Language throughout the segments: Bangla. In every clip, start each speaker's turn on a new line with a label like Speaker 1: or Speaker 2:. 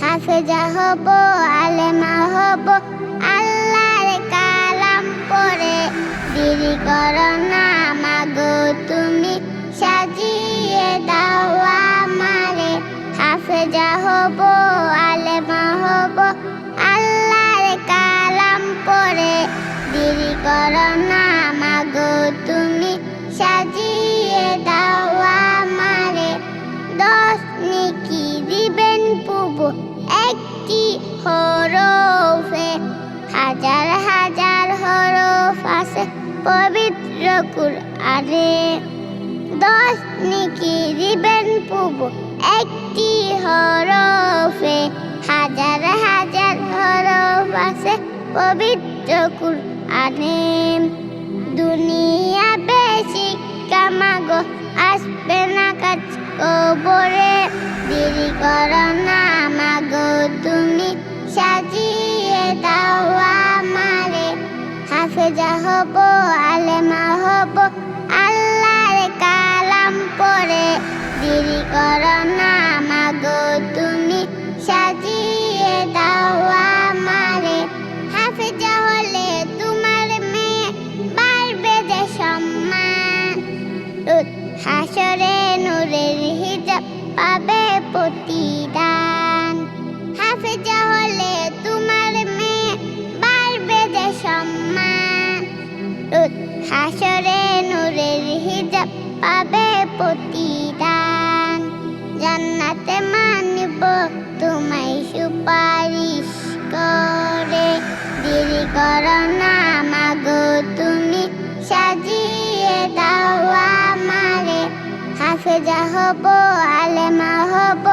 Speaker 1: হাফেজা হব, আলেমা হব, আল্লাহর কালাম পড়ে। দেরি করো না মাগো তুমি, সাজিয়ে দাও আমারে। হাফেজা হব, আলেমা হব, আল্লাহর কালাম পড়ে। দেরি করো না মাগো তুমি, সাজিয়ে দাও আমারে। 10 নেকি দিবেন প্রভু একটি হরফে, হাজার হাজার হরফ আছে পবিত্র কুরআনে। 10 নেকি দিবেন প্রভু একটি হরফে, হাজার হাজার হরফ আছে পবিত্র কুরআনে। দুনিয়া বেশি কামাগো, আসবে না কাজ কবরে। দেরি করো না মাগো তুমি, সাজিয়ে দাও আমারে। হাফেজা হব, আলেমা হব, আল্লাহর কালাম পড়ে। দেরি করো না মাগো তুমি, সাজিয়ে দাও আমারে। হাফেজা হলে তোমার মেয়ে বাড়বে যে সম্মান, হাসরে নূরের হিজাব পাবে প্রতিদান। হাফেজা হলে তোমার মেয়ে বাড়বে যে সম্মান, হাসরে নূরের হিজাব পাবে প্রতিদান। জান্নাতে মানব তোমায় সুপারিশ করে। দেরি করো না মাগো তুমি, সাজিয়ে দাও আমারে। হাফেজা হব, আলেমা হব,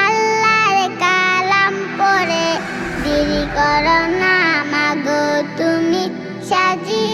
Speaker 1: আল্লাহর কালাম পড়ে। দেরি করো না মাগো তুমি, সাজিয়ে